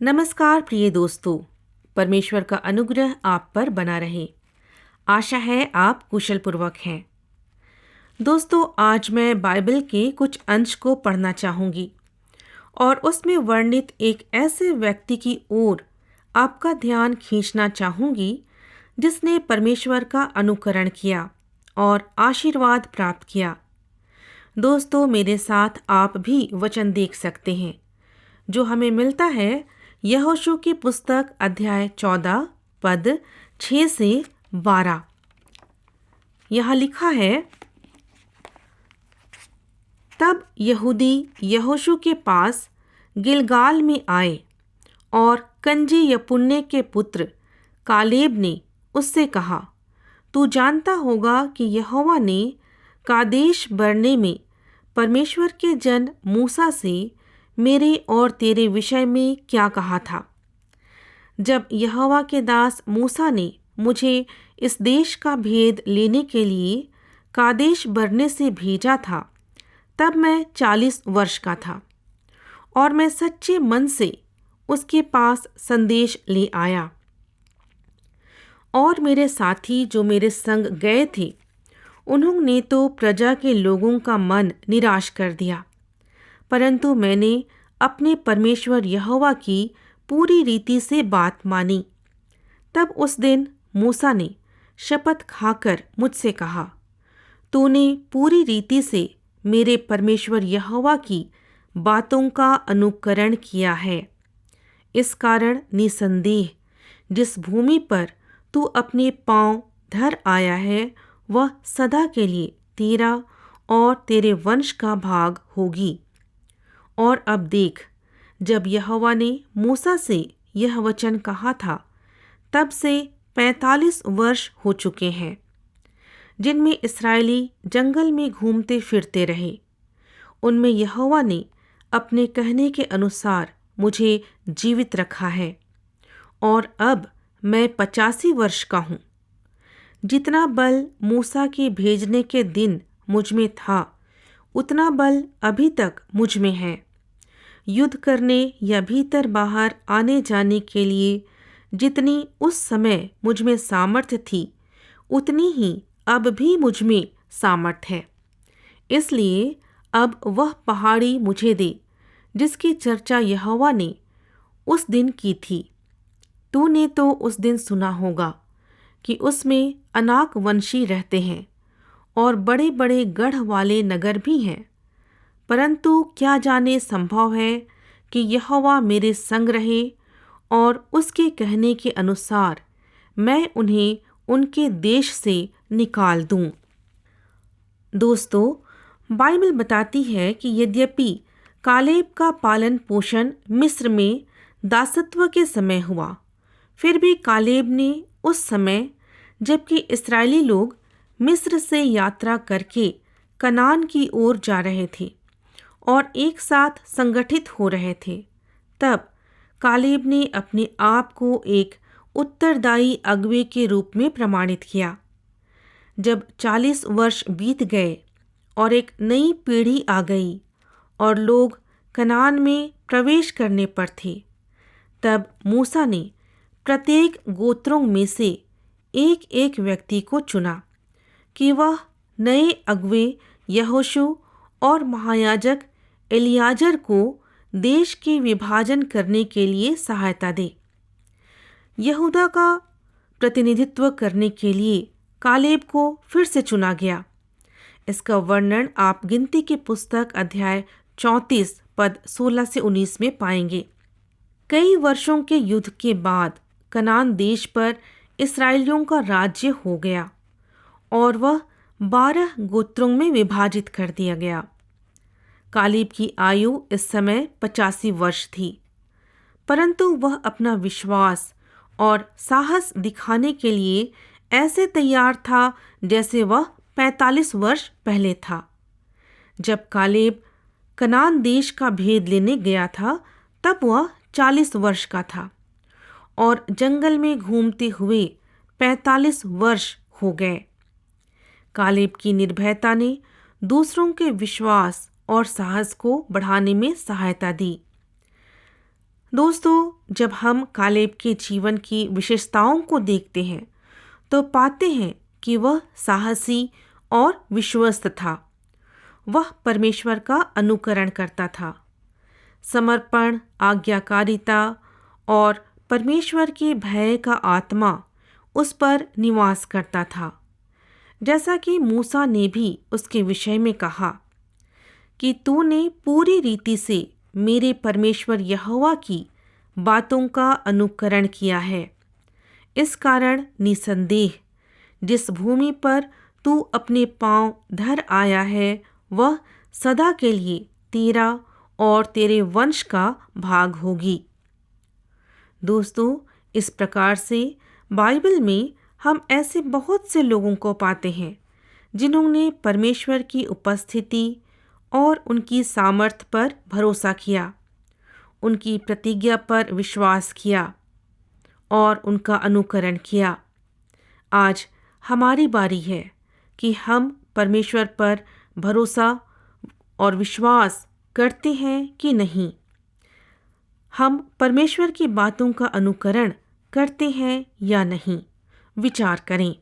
नमस्कार प्रिय दोस्तों। परमेश्वर का अनुग्रह आप पर बना रहे। आशा है आप कुशल पूर्वक हैं। दोस्तों, आज मैं बाइबल के कुछ अंश को पढ़ना चाहूँगी और उसमें वर्णित एक ऐसे व्यक्ति की ओर आपका ध्यान खींचना चाहूँगी जिसने परमेश्वर का अनुकरण किया और आशीर्वाद प्राप्त किया। दोस्तों, मेरे साथ आप भी वचन देख सकते हैं जो हमें मिलता है यहोशू की पुस्तक अध्याय 14 पद 6 से 12। यहाँ लिखा है, तब यहूदी यहोशू के पास गिलगाल में आए और कनजी यपुन्ने के पुत्र कालेब ने उससे कहा, तू जानता होगा कि यहोवा ने कादेश बरने में परमेश्वर के जन मूसा से मेरे और तेरे विषय में क्या कहा था। जब यहोवा के दास मूसा ने मुझे इस देश का भेद लेने के लिए कादेश बरने से भेजा था, तब मैं 40 वर्ष का था और मैं सच्चे मन से उसके पास संदेश ले आया। और मेरे साथी जो मेरे संग गए थे, उन्होंने तो प्रजा के लोगों का मन निराश कर दिया, परंतु मैंने अपने परमेश्वर यहोवा की पूरी रीति से बात मानी। तब उस दिन मूसा ने शपथ खाकर मुझसे कहा, तूने पूरी रीति से मेरे परमेश्वर यहोवा की बातों का अनुकरण किया है। इस कारण निसंदेह जिस भूमि पर तू अपने पांव धर आया है, वह सदा के लिए तेरा और तेरे वंश का भाग होगी। और अब देख, जब यहोवा ने मूसा से यह वचन कहा था, तब से 45 वर्ष हो चुके हैं, जिनमें इस्राएली जंगल में घूमते फिरते रहे। उनमें यहोवा ने अपने कहने के अनुसार मुझे जीवित रखा है और अब मैं 85 वर्ष का हूँ। जितना बल मूसा के भेजने के दिन मुझ में था, उतना बल अभी तक मुझ में है। युद्ध करने या भीतर बाहर आने जाने के लिए जितनी उस समय मुझ में सामर्थ्य थी, उतनी ही अब भी मुझ में सामर्थ्य है। इसलिए अब वह पहाड़ी मुझे दे जिसकी चर्चा यहोवा ने उस दिन की थी। तूने तो उस दिन सुना होगा कि उसमें अनाक वंशी रहते हैं और बड़े बड़े गढ़ वाले नगर भी हैं। परंतु क्या जाने संभव है कि यहोवा मेरे संग रहे और उसके कहने के अनुसार मैं उन्हें उनके देश से निकाल दूं। दोस्तों, बाइबल बताती है कि यद्यपि कालेब का पालन पोषण मिस्र में दासत्व के समय हुआ, फिर भी कालेब ने उस समय, जबकि इस्राएली लोग मिस्र से यात्रा करके कनान की ओर जा रहे थे और एक साथ संगठित हो रहे थे, तब कालेब ने अपने आप को एक उत्तरदायी अगुवे के रूप में प्रमाणित किया। जब 40 वर्ष बीत गए और एक नई पीढ़ी आ गई और लोग कनान में प्रवेश करने पर थे, तब मूसा ने प्रत्येक गोत्रों में से एक एक व्यक्ति को चुना कि वह नए अगुवे यहोशू और महायाजक एलियाजर को देश के विभाजन करने के लिए सहायता दे। यहूदा का प्रतिनिधित्व करने के लिए कालेब को फिर से चुना गया। इसका वर्णन आप गिनती की पुस्तक अध्याय 34 पद 16 से 19 में पाएंगे। कई वर्षों के युद्ध के बाद कनान देश पर इस्राएलियों का राज्य हो गया और वह 12 गोत्रों में विभाजित कर दिया गया। कालेब की आयु इस समय 85 वर्ष थी, परंतु वह अपना विश्वास और साहस दिखाने के लिए ऐसे तैयार था जैसे वह 45 वर्ष पहले था। जब कालेब कनान देश का भेद लेने गया था, तब वह 40 वर्ष का था और जंगल में घूमते हुए 45 वर्ष हो गए। कालेब की निर्भयता ने दूसरों के विश्वास और साहस को बढ़ाने में सहायता दी। दोस्तों, जब हम कालेब के जीवन की विशेषताओं को देखते हैं तो पाते हैं कि वह साहसी और विश्वस्त था। वह परमेश्वर का अनुकरण करता था। समर्पण, आज्ञाकारिता और परमेश्वर के भय का आत्मा उस पर निवास करता था। जैसा कि मूसा ने भी उसके विषय में कहा कि तूने पूरी रीति से मेरे परमेश्वर यहोवा की बातों का अनुकरण किया है। इस कारण निसंदेह जिस भूमि पर तू अपने पांव धर आया है वह सदा के लिए तेरा और तेरे वंश का भाग होगी। दोस्तों, इस प्रकार से बाइबल में हम ऐसे बहुत से लोगों को पाते हैं जिन्होंने परमेश्वर की उपस्थिति और उनकी सामर्थ पर भरोसा किया, उनकी प्रतिज्ञा पर विश्वास किया और उनका अनुकरण किया। आज हमारी बारी है कि हम परमेश्वर पर भरोसा और विश्वास करते हैं कि नहीं। हम परमेश्वर की बातों का अनुकरण करते हैं या नहीं, विचार करें।